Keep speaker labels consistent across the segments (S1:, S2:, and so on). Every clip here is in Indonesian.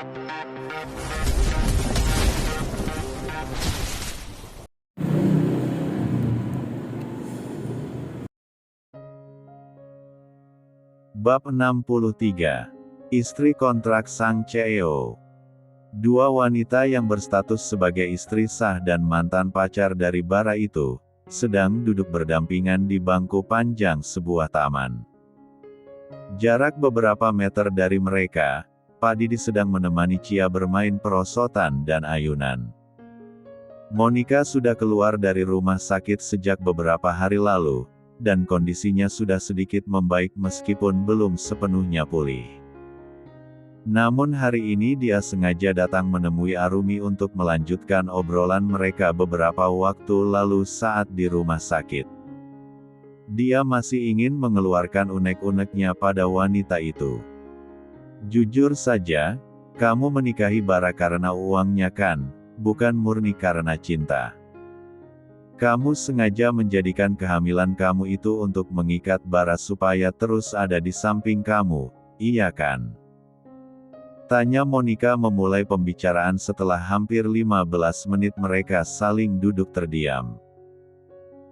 S1: Bab 63. Istri kontrak Sang CEO. Dua wanita yang berstatus sebagai istri sah dan mantan pacar dari bara itu, sedang duduk berdampingan di bangku panjang sebuah taman. Jarak beberapa meter dari mereka, Pak Didi sedang menemani Cia bermain perosotan dan ayunan. Monica sudah keluar dari rumah sakit sejak beberapa hari lalu, dan kondisinya sudah sedikit membaik meskipun belum sepenuhnya pulih. Namun hari ini dia sengaja datang menemui Arumi untuk melanjutkan obrolan mereka beberapa waktu lalu saat di rumah sakit. Dia masih ingin mengeluarkan unek-uneknya pada wanita itu. Jujur saja, kamu menikahi Bara karena uangnya kan, bukan murni karena cinta. Kamu sengaja menjadikan kehamilan kamu itu untuk mengikat Bara supaya terus ada di samping kamu, iya kan? Tanya Monica memulai pembicaraan setelah hampir 15 menit mereka saling duduk terdiam.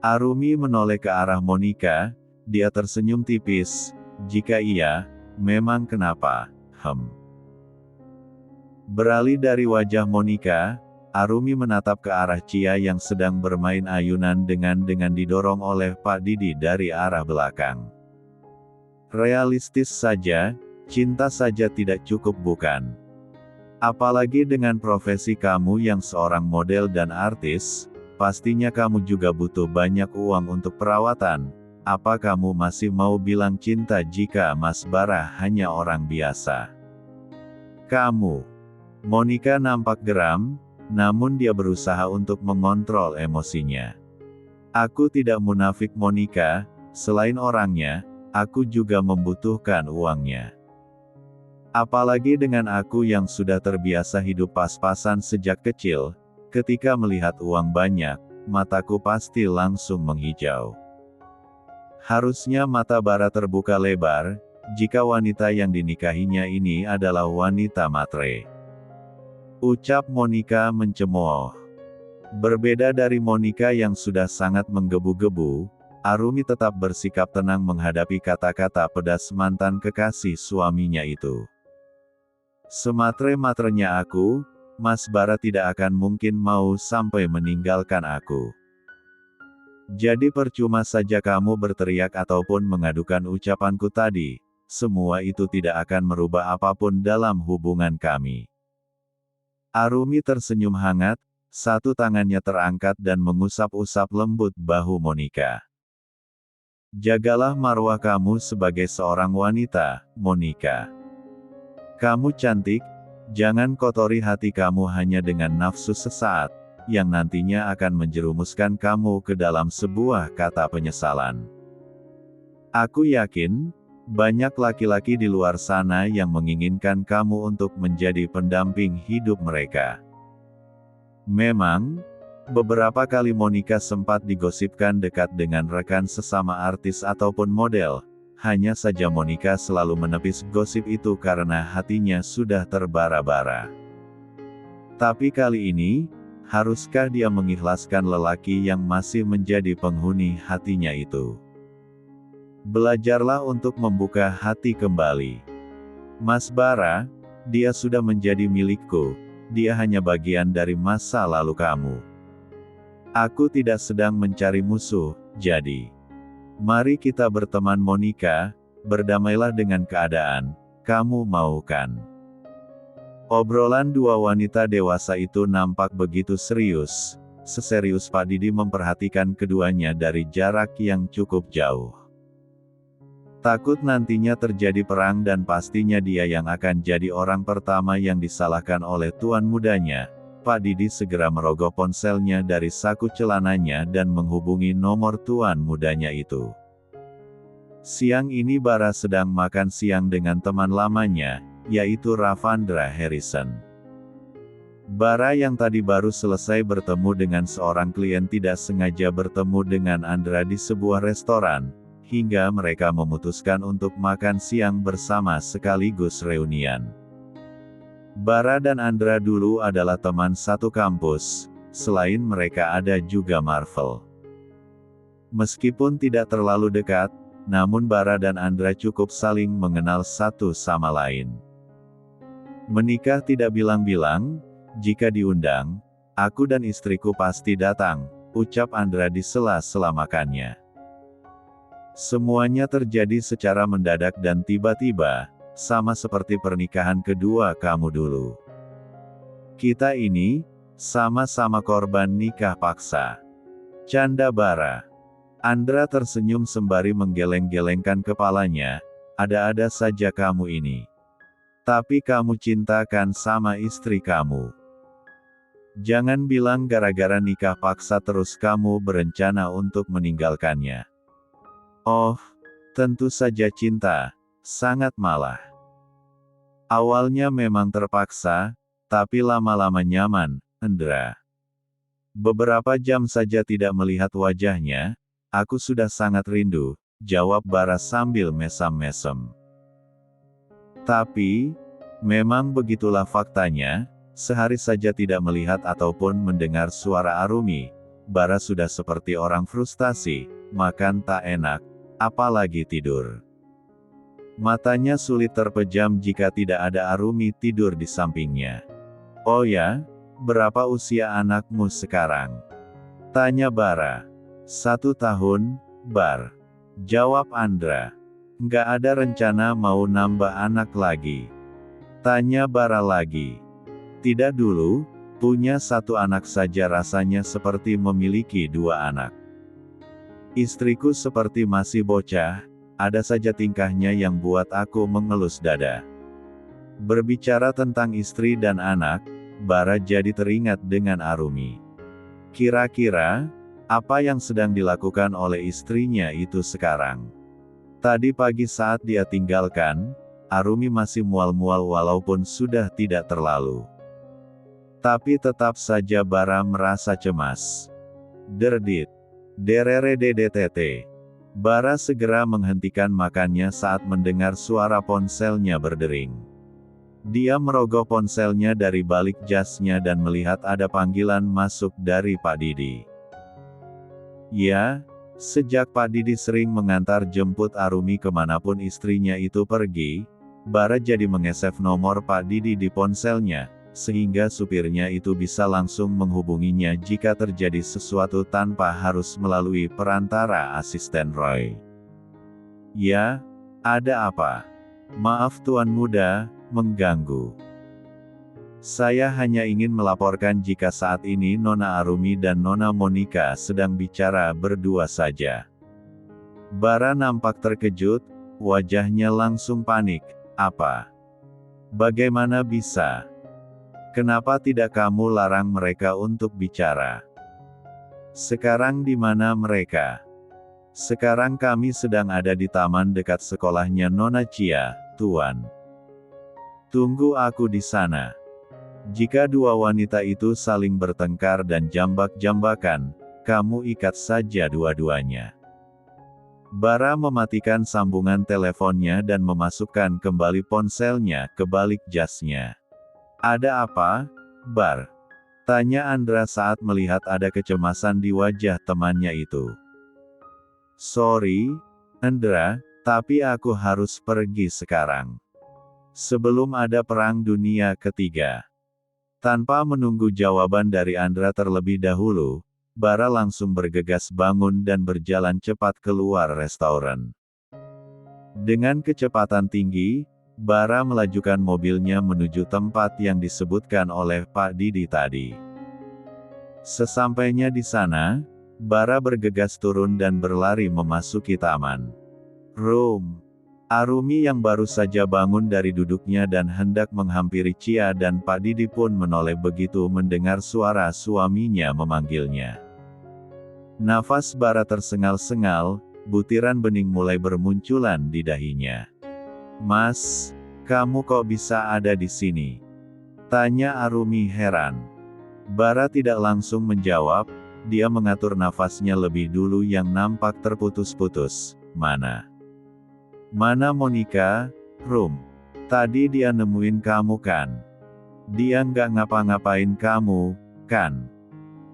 S1: Arumi menoleh ke arah Monica, dia tersenyum tipis, jika iya, memang kenapa, Beralih dari wajah Monica, Arumi menatap ke arah Cia yang sedang bermain ayunan dengan didorong oleh Pak Didi dari arah belakang. Realistis saja, cinta saja tidak cukup bukan? Apalagi dengan profesi kamu yang seorang model dan artis, pastinya kamu juga butuh banyak uang untuk perawatan. Apa kamu masih mau bilang cinta jika Mas Bara hanya orang biasa? Kamu. Monica nampak geram, namun dia berusaha untuk mengontrol emosinya. Aku tidak munafik Monica, selain orangnya, aku juga membutuhkan uangnya. Apalagi dengan aku yang sudah terbiasa hidup pas-pasan sejak kecil, ketika melihat uang banyak, mataku pasti langsung menghijau. Harusnya mata Bara terbuka lebar, jika wanita yang dinikahinya ini adalah wanita matre. Ucap Monica mencemooh. Berbeda dari Monica yang sudah sangat menggebu-gebu, Arumi tetap bersikap tenang menghadapi kata-kata pedas mantan kekasih suaminya itu. Sematre-matrenya aku, Mas Bara tidak akan mungkin mau sampai meninggalkan aku. Jadi percuma saja kamu berteriak ataupun mengadukan ucapanku tadi, semua itu tidak akan merubah apapun dalam hubungan kami. Arumi tersenyum hangat, satu tangannya terangkat dan mengusap-usap lembut bahu Monica. Jagalah marwah kamu sebagai seorang wanita, Monica. Kamu cantik, jangan kotori hati kamu hanya dengan nafsu sesaat, yang nantinya akan menjerumuskan kamu ke dalam sebuah kata penyesalan. Aku yakin, banyak laki-laki di luar sana yang menginginkan kamu untuk menjadi pendamping hidup mereka. Memang, beberapa kali Monica sempat digosipkan dekat dengan rekan sesama artis ataupun model, hanya saja Monica selalu menepis gosip itu karena hatinya sudah terbara-bara. Tapi kali ini, haruskah dia mengikhlaskan lelaki yang masih menjadi penghuni hatinya itu? Belajarlah untuk membuka hati kembali. Mas Bara, dia sudah menjadi milikku, dia hanya bagian dari masa lalu kamu. Aku tidak sedang mencari musuh, jadi mari kita berteman Monica, berdamailah dengan keadaan, kamu mau kan? Obrolan dua wanita dewasa itu nampak begitu serius, seserius Pak Didi memperhatikan keduanya dari jarak yang cukup jauh. Takut nantinya terjadi perang dan pastinya dia yang akan jadi orang pertama yang disalahkan oleh tuan mudanya, Pak Didi segera merogoh ponselnya dari saku celananya dan menghubungi nomor tuan mudanya itu. Siang ini Bara sedang makan siang dengan teman lamanya, yaitu Ravandra Harrison. Bara yang tadi baru selesai bertemu dengan seorang klien tidak sengaja bertemu dengan Andra di sebuah restoran, hingga mereka memutuskan untuk makan siang bersama sekaligus reunian. Bara dan Andra dulu adalah teman satu kampus, selain mereka ada juga Marvel. Meskipun tidak terlalu dekat, namun Bara dan Andra cukup saling mengenal satu sama lain. Menikah tidak bilang-bilang, jika diundang, aku dan istriku pasti datang, ucap Andra di sela-sela makannya. Semuanya terjadi secara mendadak dan tiba-tiba, sama seperti pernikahan kedua kamu dulu. Kita ini, sama-sama korban nikah paksa. Canda Bara. Andra tersenyum sembari menggeleng-gelengkan kepalanya, ada-ada saja kamu ini. Tapi kamu cintakan sama istri kamu. Jangan bilang gara-gara nikah paksa terus kamu berencana untuk meninggalkannya. Oh, tentu saja cinta, sangat malah. Awalnya memang terpaksa, tapi lama-lama nyaman, Andra. Beberapa jam saja tidak melihat wajahnya, aku sudah sangat rindu, jawab Bara sambil mesam-mesem. Tapi, memang begitulah faktanya, sehari saja tidak melihat ataupun mendengar suara Arumi, Bara sudah seperti orang frustasi, makan tak enak, apalagi tidur. Matanya sulit terpejam jika tidak ada Arumi tidur di sampingnya. Oh ya, berapa usia anakmu sekarang? Tanya Bara. 1 tahun, Bar. Jawab Andra. Nggak ada rencana mau nambah anak lagi. Tanya Bara lagi. Tidak dulu, punya 1 anak saja rasanya seperti memiliki 2 anak. Istriku seperti masih bocah, ada saja tingkahnya yang buat aku mengelus dada. Berbicara tentang istri dan anak, Bara jadi teringat dengan Arumi. Kira-kira, apa yang sedang dilakukan oleh istrinya itu sekarang? Tadi pagi saat dia tinggalkan, Arumi masih mual-mual walaupun sudah tidak terlalu. Tapi tetap saja Bara merasa cemas. Derdit. Dererededtt. Bara segera menghentikan makannya saat mendengar suara ponselnya berdering. Dia merogoh ponselnya dari balik jasnya dan melihat ada panggilan masuk dari Pak Didi. Ya, sejak Pak Didi sering mengantar jemput Arumi kemanapun istrinya itu pergi, Bara jadi mengesef nomor Pak Didi di ponselnya, sehingga supirnya itu bisa langsung menghubunginya jika terjadi sesuatu tanpa harus melalui perantara asisten Roy. Ya, ada apa? Maaf Tuan Muda, mengganggu. Saya hanya ingin melaporkan jika saat ini Nona Arumi dan Nona Monica sedang bicara berdua saja. Bara nampak terkejut, wajahnya langsung panik. Apa? Bagaimana bisa? Kenapa tidak kamu larang mereka untuk bicara? Sekarang di mana mereka? Sekarang kami sedang ada di taman dekat sekolahnya Nona Chia, Tuan. Tunggu aku di sana. Jika dua wanita itu saling bertengkar dan jambak-jambakan, kamu ikat saja dua-duanya. Bara mematikan sambungan teleponnya dan memasukkan kembali ponselnya ke balik jasnya. Ada apa, Bar? Tanya Andra saat melihat ada kecemasan di wajah temannya itu. Sorry, Andra, tapi aku harus pergi sekarang. Sebelum ada perang dunia ketiga. Tanpa menunggu jawaban dari Andra terlebih dahulu, Bara langsung bergegas bangun dan berjalan cepat keluar restoran. Dengan kecepatan tinggi, Bara melajukan mobilnya menuju tempat yang disebutkan oleh Pak Didi tadi. Sesampainya di sana, Bara bergegas turun dan berlari memasuki taman. Room. Arumi yang baru saja bangun dari duduknya dan hendak menghampiri Chia dan Pak Didi pun menoleh begitu mendengar suara suaminya memanggilnya. Nafas Bara tersengal-sengal, butiran bening mulai bermunculan di dahinya. Mas, kamu kok bisa ada di sini? Tanya Arumi heran. Bara tidak langsung menjawab, dia mengatur nafasnya lebih dulu yang nampak terputus-putus. Mana Monica, Rum? Tadi dia nemuin kamu kan? Dia nggak ngapa-ngapain kamu, kan?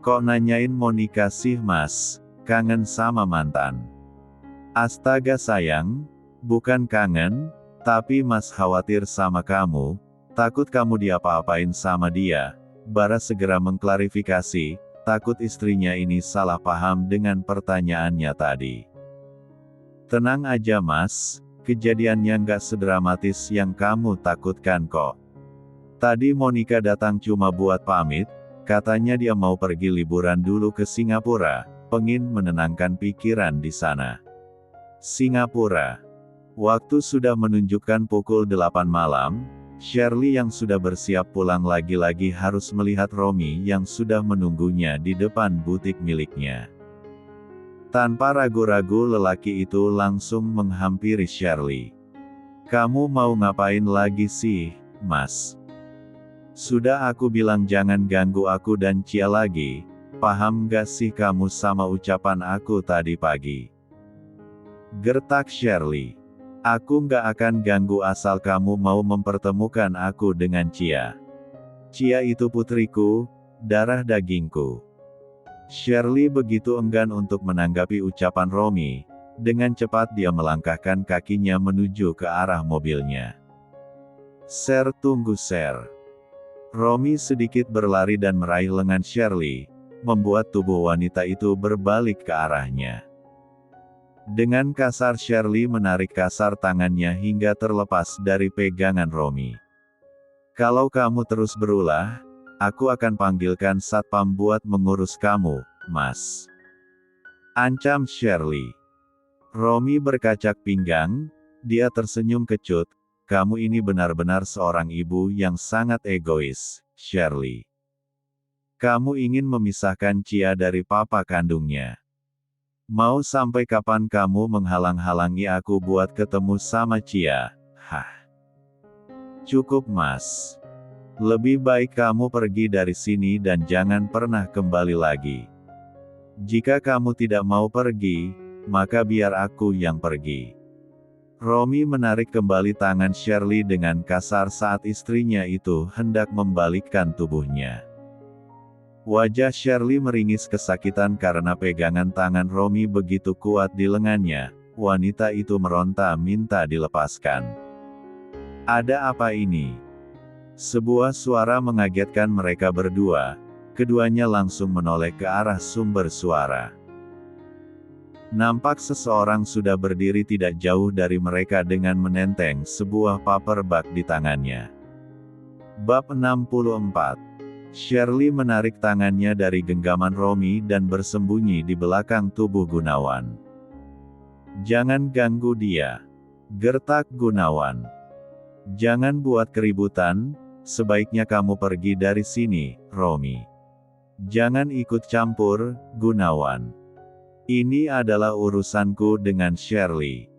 S1: Kok nanyain Monica sih mas? Kangen sama mantan? Astaga sayang, bukan kangen, tapi mas khawatir sama kamu, takut kamu diapa-apain sama dia. Bara segera mengklarifikasi, takut istrinya ini salah paham dengan pertanyaannya tadi. Tenang aja mas, kejadiannya nggak sedramatis yang kamu takutkan kok. Tadi Monica datang cuma buat pamit, katanya dia mau pergi liburan dulu ke Singapura, pengin menenangkan pikiran di sana. Singapura. Waktu sudah menunjukkan pukul 8 malam, Shirley yang sudah bersiap pulang lagi-lagi harus melihat Romi yang sudah menunggunya di depan butik miliknya. Tanpa ragu-ragu lelaki itu langsung menghampiri Shirley. Kamu mau ngapain lagi sih, mas? Sudah aku bilang jangan ganggu aku dan Cia lagi, paham gak sih kamu sama ucapan aku tadi pagi? Gertak Shirley. Aku nggak akan ganggu asal kamu mau mempertemukan aku dengan Cia. Cia itu putriku, darah dagingku. Shirley begitu enggan untuk menanggapi ucapan Romi, dengan cepat dia melangkahkan kakinya menuju ke arah mobilnya. Sir, tunggu Sir. Romi sedikit berlari dan meraih lengan Shirley, membuat tubuh wanita itu berbalik ke arahnya. Dengan kasar Shirley menarik kasar tangannya hingga terlepas dari pegangan Romi. Kalau kamu terus berulah, aku akan panggilkan satpam buat mengurus kamu, mas. Ancam Shirley. Romi berkacak pinggang, dia tersenyum kecut, kamu ini benar-benar seorang ibu yang sangat egois, Shirley. Kamu ingin memisahkan Cia dari papa kandungnya. Mau sampai kapan kamu menghalang-halangi aku buat ketemu sama Cia? Hah? Cukup mas. Lebih baik kamu pergi dari sini dan jangan pernah kembali lagi. Jika kamu tidak mau pergi, maka biar aku yang pergi. Romi menarik kembali tangan Shirley dengan kasar saat istrinya itu hendak membalikkan tubuhnya. Wajah Shirley meringis kesakitan karena pegangan tangan Romi begitu kuat di lengannya. Wanita itu meronta minta dilepaskan. Ada apa ini? Sebuah suara mengagetkan mereka berdua. Keduanya langsung menoleh ke arah sumber suara. Nampak seseorang sudah berdiri tidak jauh dari mereka dengan menenteng sebuah paperback di tangannya. Bab 64. Shirley menarik tangannya dari genggaman Romi dan bersembunyi di belakang tubuh Gunawan. Jangan ganggu dia. Gertak Gunawan. Jangan buat keributan, sebaiknya kamu pergi dari sini, Romi. Jangan ikut campur, Gunawan. Ini adalah urusanku dengan Shirley.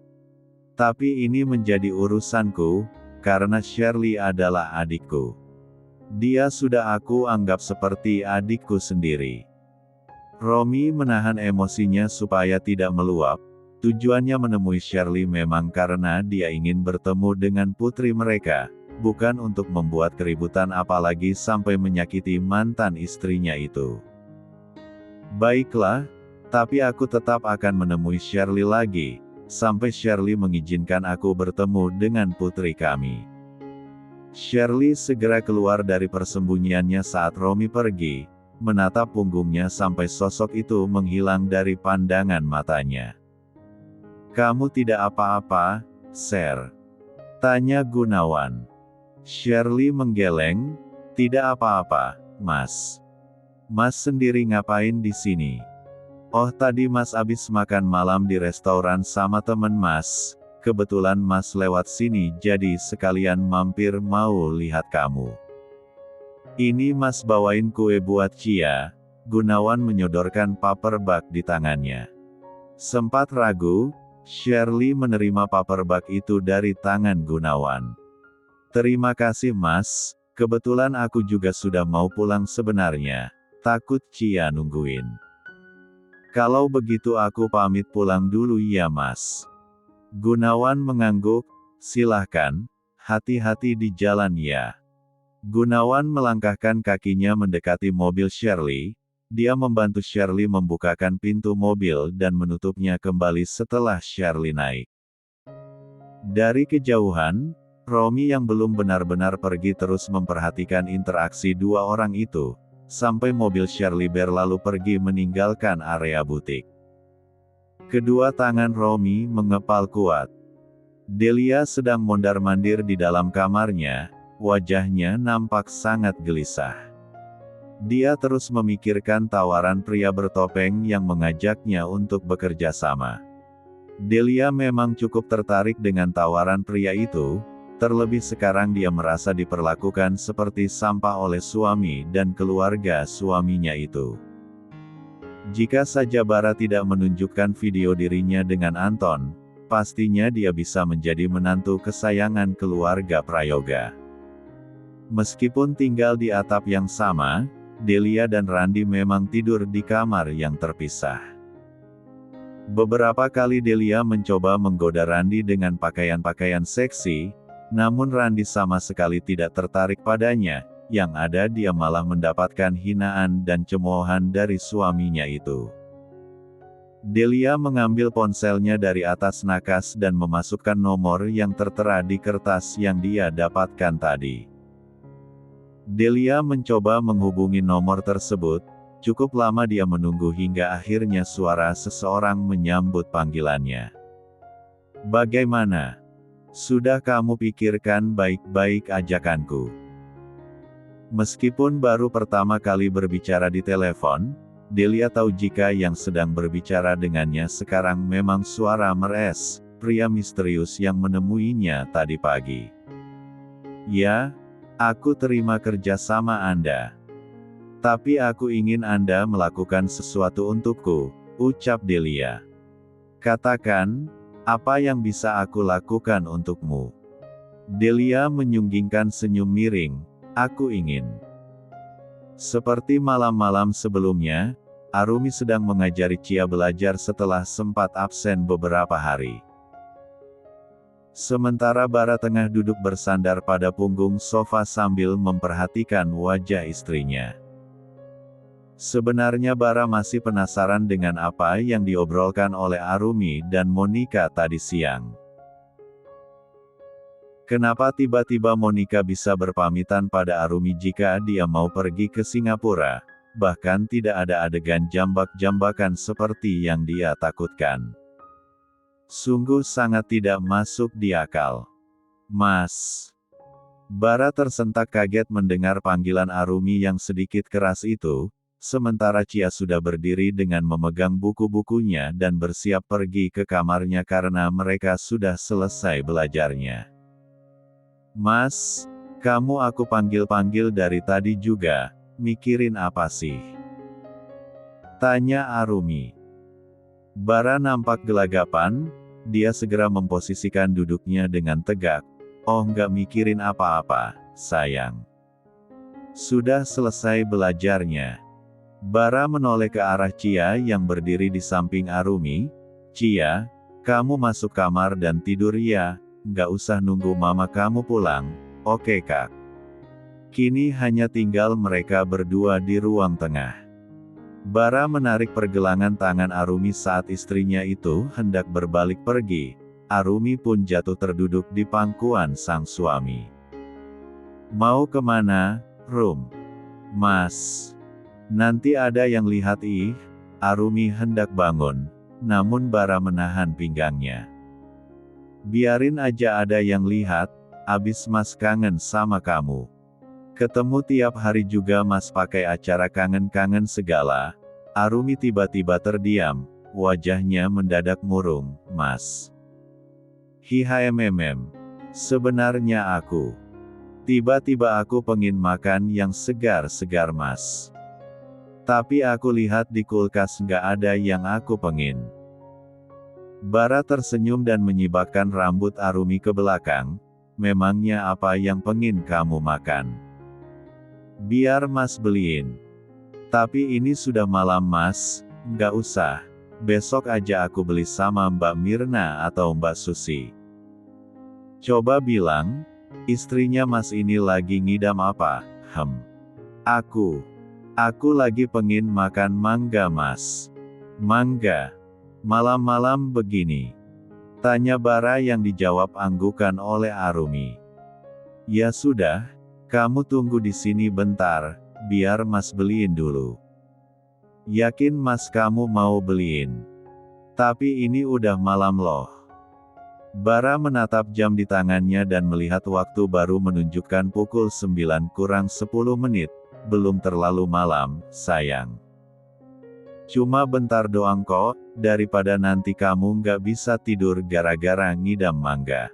S1: Tapi ini menjadi urusanku, karena Shirley adalah adikku. Dia sudah aku anggap seperti adikku sendiri. Romi menahan emosinya supaya tidak meluap. Tujuannya menemui Shirley memang karena dia ingin bertemu dengan putri mereka, bukan untuk membuat keributan apalagi sampai menyakiti mantan istrinya itu. Baiklah, tapi aku tetap akan menemui Shirley lagi, sampai Shirley mengizinkan aku bertemu dengan putri kami. Shirley segera keluar dari persembunyiannya saat Romi pergi, menatap punggungnya sampai sosok itu menghilang dari pandangan matanya. Kamu tidak apa-apa, Sir? Tanya Gunawan. Shirley menggeleng, tidak apa-apa, Mas. Mas sendiri ngapain di sini? Oh tadi Mas abis makan malam di restoran sama temen Mas, kebetulan Mas lewat sini jadi sekalian mampir mau lihat kamu. Ini Mas bawain kue buat Cia. Gunawan menyodorkan paperback di tangannya. Sempat ragu, Shirley menerima paperback itu dari tangan Gunawan. Terima kasih Mas, kebetulan aku juga sudah mau pulang sebenarnya, takut Cia nungguin. Kalau begitu aku pamit pulang dulu ya Mas. Gunawan mengangguk, silahkan, hati-hati di jalan ya. Gunawan melangkahkan kakinya mendekati mobil Shirley. Dia membantu Shirley membukakan pintu mobil dan menutupnya kembali setelah Shirley naik. Dari kejauhan, Romy yang belum benar-benar pergi terus memperhatikan interaksi dua orang itu, sampai mobil Shirley berlalu pergi meninggalkan area butik. Kedua tangan Romy mengepal kuat. Delia sedang mondar-mandir di dalam kamarnya, wajahnya nampak sangat gelisah. Dia terus memikirkan tawaran pria bertopeng yang mengajaknya untuk bekerja sama. Delia memang cukup tertarik dengan tawaran pria itu, terlebih sekarang dia merasa diperlakukan seperti sampah oleh suami dan keluarga suaminya itu. Jika saja Bara tidak menunjukkan video dirinya dengan Anton, pastinya dia bisa menjadi menantu kesayangan keluarga Prayoga. Meskipun tinggal di atap yang sama, Delia dan Randi memang tidur di kamar yang terpisah. Beberapa kali Delia mencoba menggoda Randi dengan pakaian-pakaian seksi, namun Randi sama sekali tidak tertarik padanya, yang ada dia malah mendapatkan hinaan dan cemoohan dari suaminya itu. Delia mengambil ponselnya dari atas nakas dan memasukkan nomor yang tertera di kertas yang dia dapatkan tadi. Delia mencoba menghubungi nomor tersebut. Cukup lama dia menunggu hingga akhirnya suara seseorang menyambut panggilannya. "Bagaimana? Sudah kamu pikirkan baik-baik ajakanku?" Meskipun baru pertama kali berbicara di telepon, Delia tahu jika yang sedang berbicara dengannya sekarang memang suara Meres, pria misterius yang menemuinya tadi pagi. "Ya, aku terima kerja sama Anda. Tapi aku ingin Anda melakukan sesuatu untukku," ucap Delia. "Katakan, apa yang bisa aku lakukan untukmu?" Delia menyunggingkan senyum miring. "Aku ingin." Seperti malam-malam sebelumnya, Arumi sedang mengajari Chia belajar setelah sempat absen beberapa hari. Sementara Bara tengah duduk bersandar pada punggung sofa sambil memperhatikan wajah istrinya. Sebenarnya Bara masih penasaran dengan apa yang diobrolkan oleh Arumi dan Monica tadi siang. Kenapa tiba-tiba Monica bisa berpamitan pada Arumi jika dia mau pergi ke Singapura, bahkan tidak ada adegan jambak-jambakan seperti yang dia takutkan. Sungguh sangat tidak masuk di akal. "Mas." Bara tersentak kaget mendengar panggilan Arumi yang sedikit keras itu, sementara Chia sudah berdiri dengan memegang buku-bukunya dan bersiap pergi ke kamarnya karena mereka sudah selesai belajarnya. "Mas, kamu aku panggil-panggil dari tadi juga, mikirin apa sih?" tanya Arumi. Bara nampak gelagapan, dia segera memposisikan duduknya dengan tegak. "Oh, nggak mikirin apa-apa, sayang. Sudah selesai belajarnya." Bara menoleh ke arah Chia yang berdiri di samping Arumi. "Chia, kamu masuk kamar dan tidur ya, nggak usah nunggu mama kamu pulang, oke Kak?" Kini hanya tinggal mereka berdua di ruang tengah. Bara menarik pergelangan tangan Arumi saat istrinya itu hendak berbalik pergi. Arumi pun jatuh terduduk di pangkuan sang suami. "Mau kemana, Rum?" "Mas, nanti ada yang lihat ih." Arumi hendak bangun, namun Bara menahan pinggangnya. "Biarin aja ada yang lihat, abis Mas kangen sama kamu. Ketemu tiap hari juga Mas pakai acara kangen-kangen segala." Arumi tiba-tiba terdiam, wajahnya mendadak murung. "Mas. Hihimm. Sebenarnya aku. Tiba-tiba aku pengen makan yang segar-segar Mas. Tapi aku lihat di kulkas nggak ada yang aku pengen." Bara tersenyum dan menyibakkan rambut Arumi ke belakang. "Memangnya apa yang pengen kamu makan? Biar Mas beliin." "Tapi ini sudah malam Mas, nggak usah. Besok aja aku beli sama Mbak Mirna atau Mbak Susi." "Coba bilang, Istrinya Mas ini lagi ngidam apa? Aku lagi pengen makan mangga Mas. Mangga? Malam-malam begini? Tanya Bara yang dijawab anggukan oleh Arumi. Ya sudah, kamu tunggu di sini bentar, biar Mas beliin dulu. Yakin Mas kamu mau beliin? Tapi ini udah malam loh. Bara menatap jam di tangannya dan melihat waktu baru menunjukkan pukul 9 kurang 10 menit, belum terlalu malam, sayang. Cuma bentar doang kok, daripada nanti kamu nggak bisa tidur gara-gara ngidam mangga.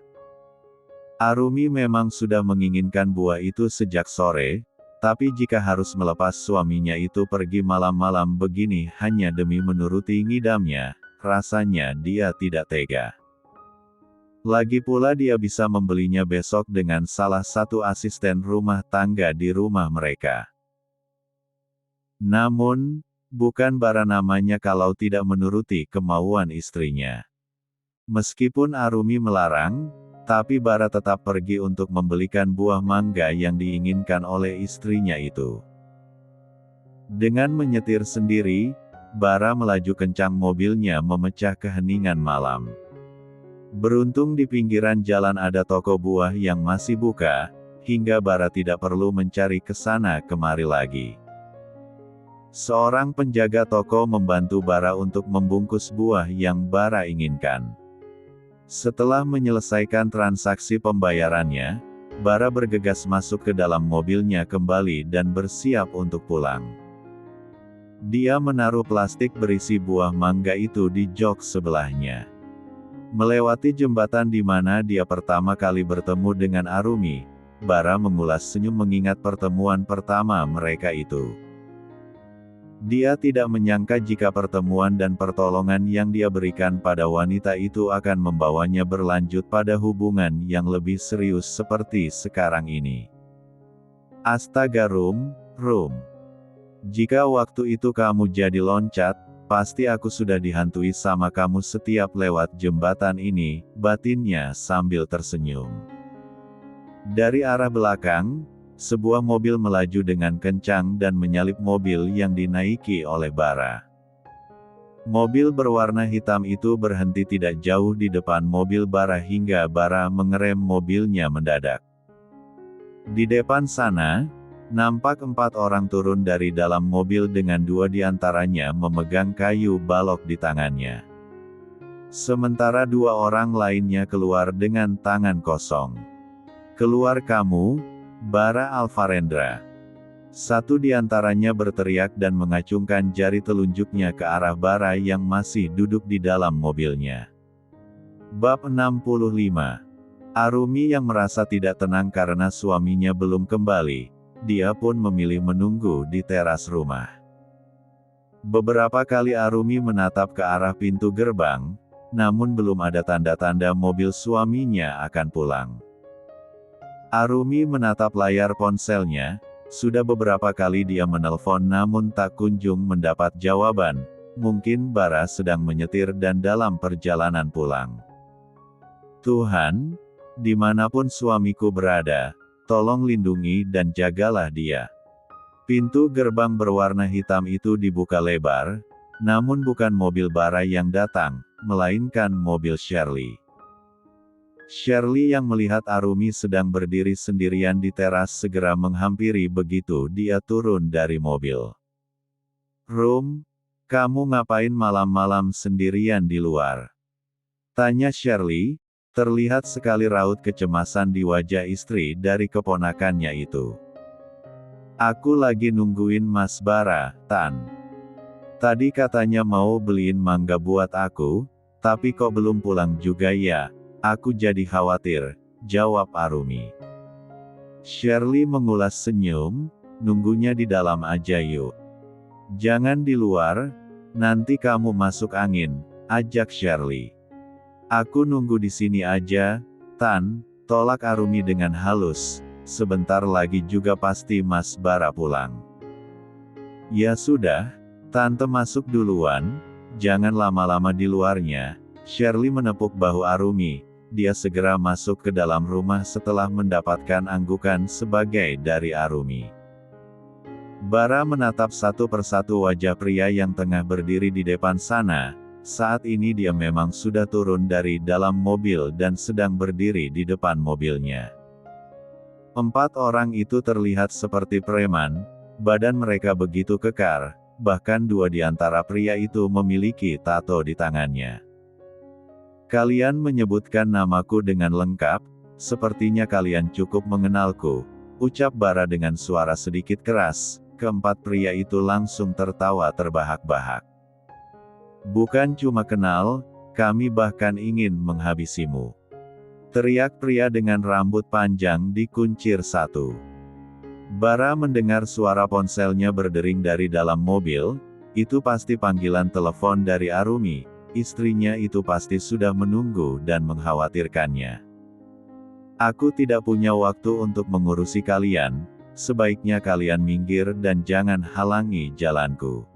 S1: Arumi memang sudah menginginkan buah itu sejak sore, tapi jika harus melepas suaminya itu pergi malam-malam begini hanya demi menuruti ngidamnya, rasanya dia tidak tega. Lagi pula dia bisa membelinya besok dengan salah satu asisten rumah tangga di rumah mereka. Namun, bukan Bara namanya kalau tidak menuruti kemauan istrinya. Meskipun Arumi melarang, tapi Bara tetap pergi untuk membelikan buah mangga yang diinginkan oleh istrinya itu. Dengan menyetir sendiri, Bara melaju kencang mobilnya memecah keheningan malam. Beruntung di pinggiran jalan ada toko buah yang masih buka, hingga Bara tidak perlu mencari kesana kemari lagi. Seorang penjaga toko membantu Bara untuk membungkus buah yang Bara inginkan. Setelah menyelesaikan transaksi pembayarannya, Bara bergegas masuk ke dalam mobilnya kembali dan bersiap untuk pulang. Dia menaruh plastik berisi buah mangga itu di jok sebelahnya. Melewati jembatan di mana dia pertama kali bertemu dengan Arumi, Bara mengulas senyum mengingat pertemuan pertama mereka itu. Dia tidak menyangka jika pertemuan dan pertolongan yang dia berikan pada wanita itu akan membawanya berlanjut pada hubungan yang lebih serius seperti sekarang ini. Astaga Rum. Jika waktu itu kamu jadi loncat, pasti aku sudah dihantui sama kamu setiap lewat jembatan ini, batinnya sambil tersenyum. Dari arah belakang, sebuah mobil melaju dengan kencang dan menyalip mobil yang dinaiki oleh Bara. Mobil berwarna hitam itu berhenti tidak jauh di depan mobil Bara hingga Bara mengerem mobilnya mendadak. Di depan sana, nampak 4 orang turun dari dalam mobil dengan 2 diantaranya memegang kayu balok di tangannya. Sementara 2 orang lainnya keluar dengan tangan kosong. Keluar kamu, Bara Alvarendra. Satu diantaranya berteriak dan mengacungkan jari telunjuknya ke arah Bara yang masih duduk di dalam mobilnya. Bab 65. Arumi yang merasa tidak tenang karena suaminya belum kembali, dia pun memilih menunggu di teras rumah. Beberapa kali Arumi menatap ke arah pintu gerbang, namun belum ada tanda-tanda mobil suaminya akan pulang. Arumi menatap layar ponselnya, sudah beberapa kali dia menelpon namun tak kunjung mendapat jawaban, mungkin Bara sedang menyetir dan dalam perjalanan pulang. Tuhan, dimanapun suamiku berada, tolong lindungi dan jagalah dia. Pintu gerbang berwarna hitam itu dibuka lebar, namun bukan mobil Bara yang datang, melainkan mobil Shirley. Shirley yang melihat Arumi sedang berdiri sendirian di teras segera menghampiri begitu dia turun dari mobil. Rum, kamu ngapain malam-malam sendirian di luar? Tanya Shirley, terlihat sekali raut kecemasan di wajah istri dari keponakannya itu. Aku lagi nungguin Mas Bara, Tan. Tadi katanya mau beliin mangga buat aku, tapi kok belum pulang juga ya? Aku jadi khawatir, jawab Arumi. Shirley mengulas senyum, nunggunya di dalam aja yuk. Jangan di luar, nanti kamu masuk angin, ajak Shirley. Aku nunggu di sini aja, Tan, tolak Arumi dengan halus, sebentar lagi juga pasti Mas Bara pulang. Ya sudah, Tante masuk duluan, jangan lama-lama di luarnya. Shirley menepuk bahu Arumi, dia segera masuk ke dalam rumah setelah mendapatkan anggukan sebagai dari Arumi. Bara menatap satu persatu wajah pria yang tengah berdiri di depan sana. Saat ini dia memang sudah turun dari dalam mobil dan sedang berdiri di depan mobilnya. 4 orang itu terlihat seperti preman, badan mereka begitu kekar, bahkan 2 di antara pria itu memiliki tato di tangannya. Kalian menyebutkan namaku dengan lengkap, sepertinya kalian cukup mengenalku, ucap Bara dengan suara sedikit keras. Keempat pria itu langsung tertawa terbahak-bahak. Bukan cuma kenal, kami bahkan ingin menghabisimu. Teriak pria dengan rambut panjang di kuncir satu. Bara mendengar suara ponselnya berdering dari dalam mobil, itu pasti panggilan telepon dari Arumi, istrinya itu pasti sudah menunggu dan mengkhawatirkannya. Aku tidak punya waktu untuk mengurusi kalian, sebaiknya kalian minggir dan jangan halangi jalanku.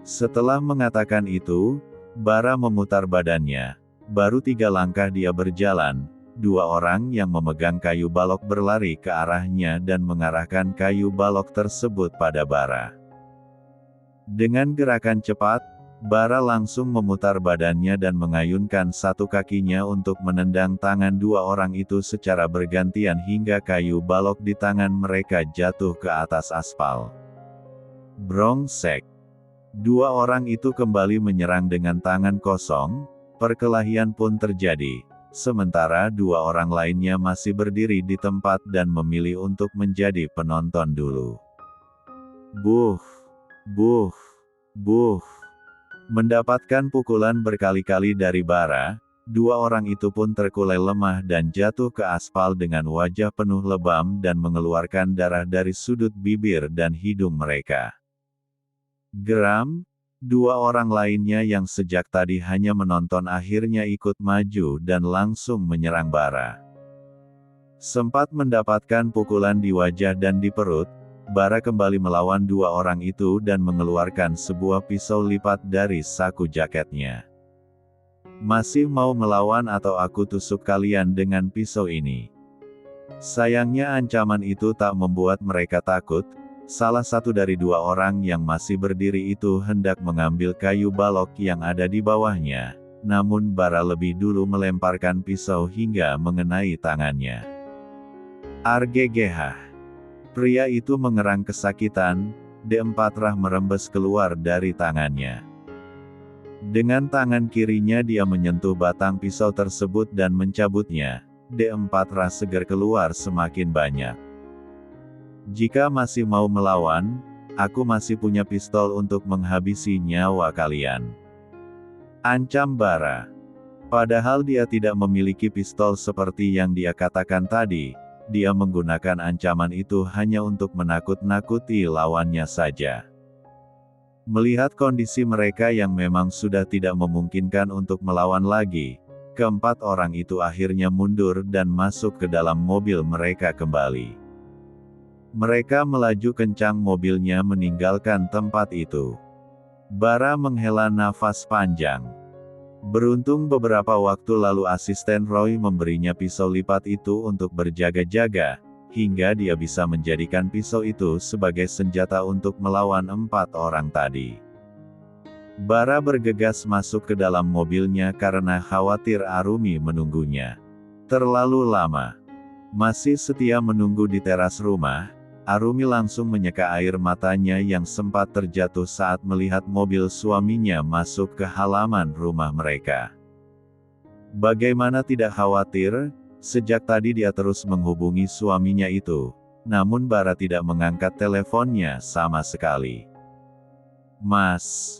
S1: Setelah mengatakan itu, Bara memutar badannya. Baru 3 langkah dia berjalan, 2 orang yang memegang kayu balok berlari ke arahnya dan mengarahkan kayu balok tersebut pada Bara. Dengan gerakan cepat, Bara langsung memutar badannya dan mengayunkan satu kakinya untuk menendang tangan 2 orang itu secara bergantian hingga kayu balok di tangan mereka jatuh ke atas aspal. Brongsek. 2 orang itu kembali menyerang dengan tangan kosong, perkelahian pun terjadi, sementara 2 orang lainnya masih berdiri di tempat dan memilih untuk menjadi penonton dulu. Buh! Buh! Buh! Mendapatkan pukulan berkali-kali dari Bara, 2 orang itu pun terkulai lemah dan jatuh ke aspal dengan wajah penuh lebam dan mengeluarkan darah dari sudut bibir dan hidung mereka. Geram, 2 orang lainnya yang sejak tadi hanya menonton akhirnya ikut maju dan langsung menyerang Bara. Sempat mendapatkan pukulan di wajah dan di perut, Bara kembali melawan 2 orang itu dan mengeluarkan sebuah pisau lipat dari saku jaketnya. Masih mau melawan atau aku tusuk kalian dengan pisau ini? Sayangnya ancaman itu tak membuat mereka takut. Salah satu dari 2 orang yang masih berdiri itu hendak mengambil kayu balok yang ada di bawahnya, namun Bara lebih dulu melemparkan pisau hingga mengenai tangannya. Arggh! Pria itu mengerang kesakitan, D4 rah merembes keluar dari tangannya. Dengan tangan kirinya dia menyentuh batang pisau tersebut dan mencabutnya, D4 rah segar keluar semakin banyak. Jika masih mau melawan, aku masih punya pistol untuk menghabisi nyawa kalian. Ancam Bara. Padahal dia tidak memiliki pistol seperti yang dia katakan tadi. Dia menggunakan ancaman itu hanya untuk menakut-nakuti lawannya saja. Melihat kondisi mereka yang memang sudah tidak memungkinkan untuk melawan lagi, keempat orang itu akhirnya mundur dan masuk ke dalam mobil mereka kembali. Mereka melaju kencang mobilnya meninggalkan tempat itu. Bara menghela nafas panjang. Beruntung beberapa waktu lalu asisten Roy memberinya pisau lipat itu untuk berjaga-jaga, hingga dia bisa menjadikan pisau itu sebagai senjata untuk melawan 4 orang tadi. Bara bergegas masuk ke dalam mobilnya karena khawatir Arumi menunggunya. Terlalu lama. Masih setia menunggu di teras rumah, Arumi langsung menyeka air matanya yang sempat terjatuh saat melihat mobil suaminya masuk ke halaman rumah mereka. Bagaimana tidak khawatir, sejak tadi dia terus menghubungi suaminya itu, namun Bara tidak mengangkat teleponnya sama sekali. Mas.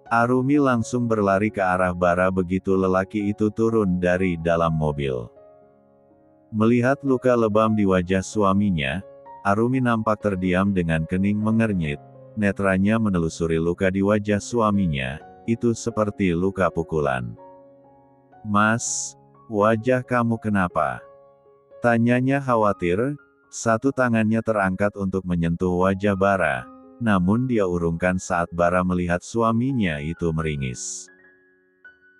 S1: Arumi langsung berlari ke arah Bara begitu lelaki itu turun dari dalam mobil. Melihat luka lebam di wajah suaminya, Arumi nampak terdiam dengan kening mengernyit, netranya menelusuri luka di wajah suaminya, itu seperti luka pukulan. Mas, wajah kamu kenapa? Tanyanya khawatir, satu tangannya terangkat untuk menyentuh wajah Bara, namun dia urungkan saat Bara melihat suaminya itu meringis.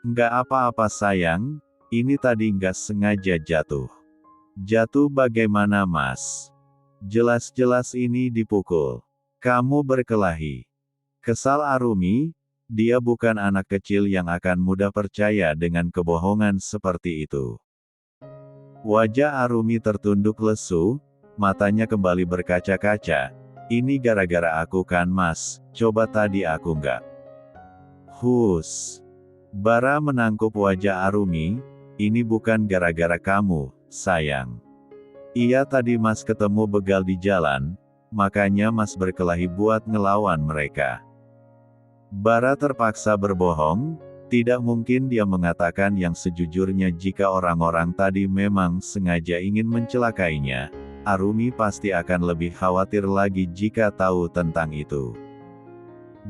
S1: Enggak apa-apa sayang, Ini tadi nggak sengaja jatuh. Jatuh bagaimana Mas? Jelas-jelas ini dipukul. Kamu berkelahi. Kesal Arumi, dia bukan anak kecil yang akan mudah percaya dengan kebohongan seperti itu. Wajah Arumi tertunduk lesu, matanya kembali berkaca-kaca. Ini gara-gara aku kan Mas, coba tadi aku nggak. Hus. Bara menangkup wajah Arumi, ini bukan gara-gara kamu, sayang. Iya tadi Mas ketemu begal di jalan, makanya Mas berkelahi buat ngelawan mereka. Bara terpaksa berbohong, tidak mungkin dia mengatakan yang sejujurnya jika orang-orang tadi memang sengaja ingin mencelakainya. Arumi pasti akan lebih khawatir lagi jika tahu tentang itu.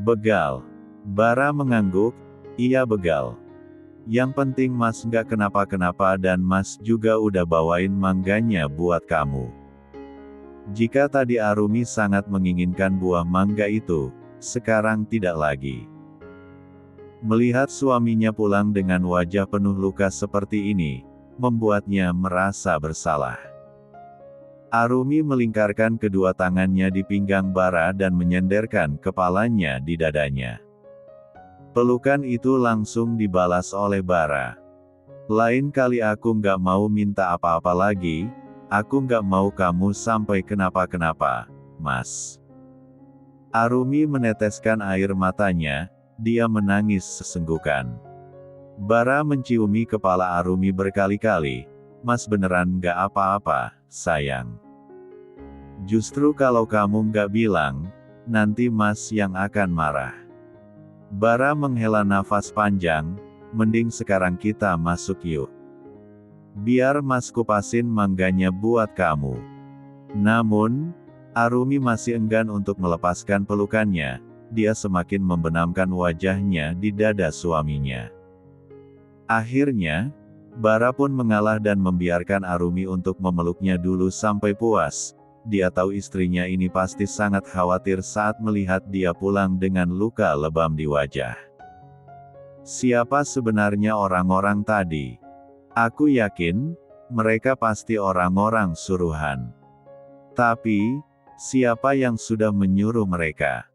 S1: Begal. Bara mengangguk, iya begal. Yang penting Mas nggak kenapa-kenapa dan Mas juga udah bawain mangganya buat kamu. Jika tadi Arumi sangat menginginkan buah mangga itu, sekarang tidak lagi. Melihat suaminya pulang dengan wajah penuh luka seperti ini, membuatnya merasa bersalah. Arumi melingkarkan kedua tangannya di pinggang Bara dan menyenderkan kepalanya di dadanya. Pelukan itu langsung dibalas oleh Bara. Lain kali aku nggak mau minta apa-apa lagi, aku nggak mau kamu sampai kenapa-kenapa, Mas. Arumi meneteskan air matanya, dia menangis sesenggukan. Bara menciumi kepala Arumi berkali-kali, Mas beneran nggak apa-apa, sayang. Justru kalau kamu nggak bilang, nanti Mas yang akan marah. Bara menghela nafas panjang, mending sekarang kita masuk yuk. Biar Mas kupasin mangganya buat kamu. Namun, Arumi masih enggan untuk melepaskan pelukannya, dia semakin membenamkan wajahnya di dada suaminya. Akhirnya, Bara pun mengalah dan membiarkan Arumi untuk memeluknya dulu sampai puas. Dia tahu istrinya ini pasti sangat khawatir saat melihat dia pulang dengan luka lebam di wajah. Siapa sebenarnya orang-orang tadi? Aku yakin, mereka pasti orang-orang suruhan. Tapi, siapa yang sudah menyuruh mereka?